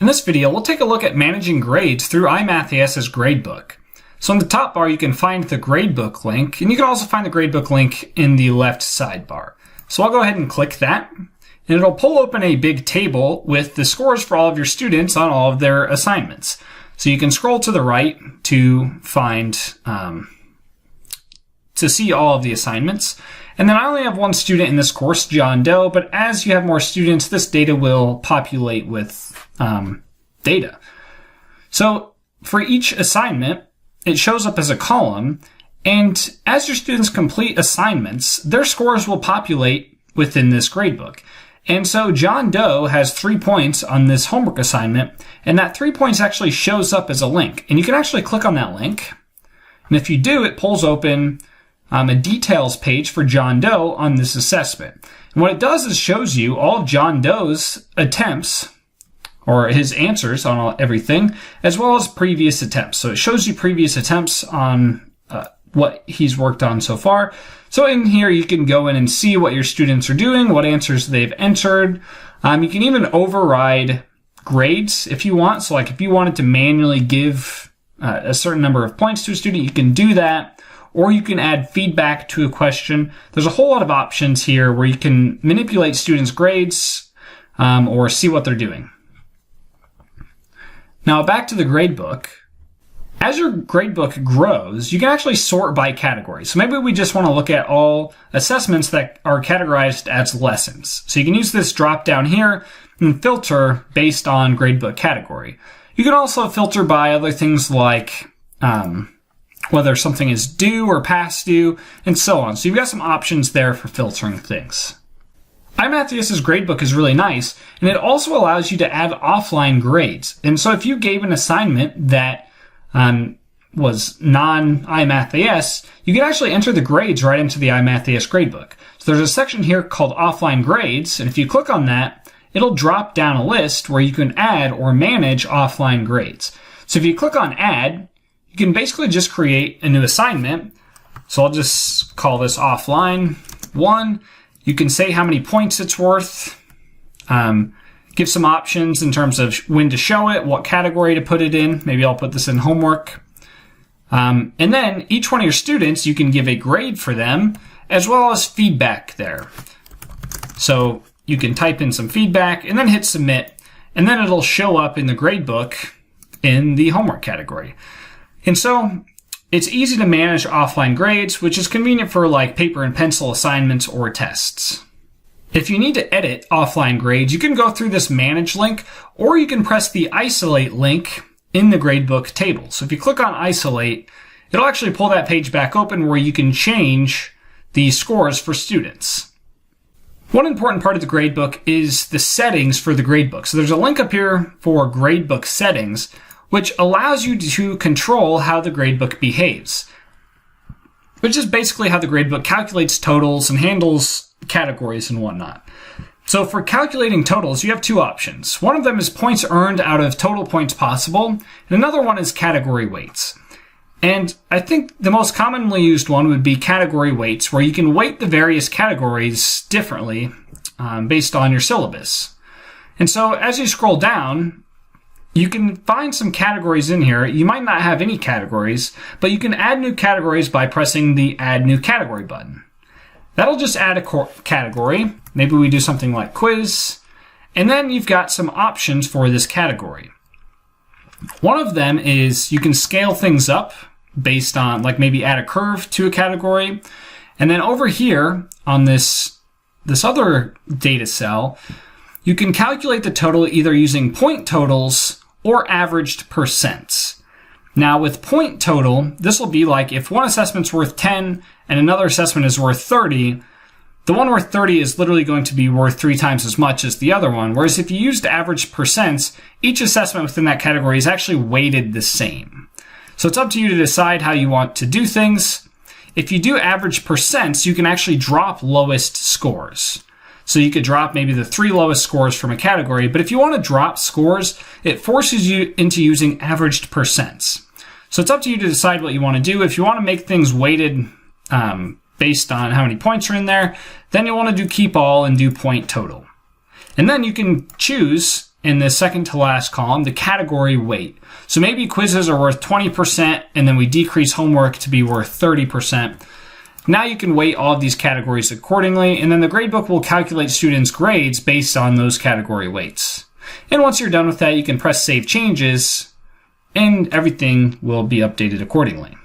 this video, we'll take a look at managing grades through iMath.AS's Gradebook. So in the top bar, you can find the Gradebook link, and you can also find the Gradebook link in the left sidebar. So I'll go ahead and click that, and it'll pull open a big table with the scores for all of your students on all of their assignments. So you can scroll to the right to find, to see all of the assignments. And then I only have one student in this course, John Doe, but as you have more students, this data will populate with data. So for each assignment, it shows up as a column, and as your students complete assignments, their scores will populate within this gradebook. And so John Doe has 3 points on this homework assignment, and that 3 points actually shows up as a link. And you can actually click on that link, and if you do, it pulls open a details page for John Doe on this assessment. And what it does is shows you all of John Doe's attempts, or his answers on everything, as well as previous attempts. So it shows you previous attempts on what he's worked on so far. So in here, you can go in and see what your students are doing, what answers they've entered. You can even override grades if you want. So like if you wanted to manually give a certain number of points to a student, you can do that. Or you can add feedback to a question. There's a whole lot of options here where you can manipulate students' grades or see what they're doing. Now back to the gradebook. As your gradebook grows, you can actually sort by category. So maybe we just want to look at all assessments that are categorized as lessons. So you can use this drop down here and filter based on gradebook category. You can also filter by other things like whether something is due or past due, and so on. So you've got some options there for filtering things. iMath.AS's Gradebook is really nice, and it also allows you to add offline grades. And so if you gave an assignment that was non-iMath.AS, you can actually enter the grades right into the iMath.AS Gradebook. So there's a section here called Offline Grades, and if you click on that, it'll drop down a list where you can add or manage offline grades. So if you click on Add, you can basically just create a new assignment. So I'll just call this Offline 1. You can say how many points it's worth, give some options in terms of when to show it, what category to put it in. Maybe I'll put this in homework. And then each one of your students, you can give a grade for them as well as feedback there. So you can type in some feedback and then hit submit, and then it'll show up in the gradebook in the homework category. And so it's easy to manage offline grades, which is convenient for like paper and pencil assignments or tests. If you need to edit offline grades, you can go through this manage link, or you can press the isolate link in the gradebook table. So if you click on isolate, it'll actually pull that page back open where you can change the scores for students. One important part of the gradebook is the settings for the gradebook. So there's a link up here for gradebook settings, which allows you to control how the gradebook behaves, which is basically how the gradebook calculates totals and handles categories and whatnot. So for calculating totals, you have two options. One of them is points earned out of total points possible, and another one is category weights. And I think the most commonly used one would be category weights, where you can weight the various categories differently based on your syllabus. And so as you scroll down, you can find some categories in here. You might not have any categories, but you can add new categories by pressing the Add New Category button. That'll just add a category. Maybe we do something like quiz, and then you've got some options for this category. One of them is you can scale things up based on, like maybe add a curve to a category. And then over here on this other data cell, you can calculate the total either using point totals or averaged percents. Now with point total, this will be like if one assessment's worth 10 and another assessment is worth 30, the one worth 30 is literally going to be worth 3 times as much as the other one. Whereas if you used averaged percents, each assessment within that category is actually weighted the same. So it's up to you to decide how you want to do things. If you do average percents, you can actually drop lowest scores. So you could drop maybe the 3 lowest scores from a category, but if you want to drop scores, it forces you into using averaged percents. So it's up to you to decide what you want to do. If you want to make things weighted based on how many points are in there, then you'll want to do keep all and do point total. And then you can choose in the second to last column the category weight. So maybe quizzes are worth 20% and then we decrease homework to be worth 30%. Now you can weight all of these categories accordingly, and then the gradebook will calculate students' grades based on those category weights. And once you're done with that, you can press Save Changes, and everything will be updated accordingly.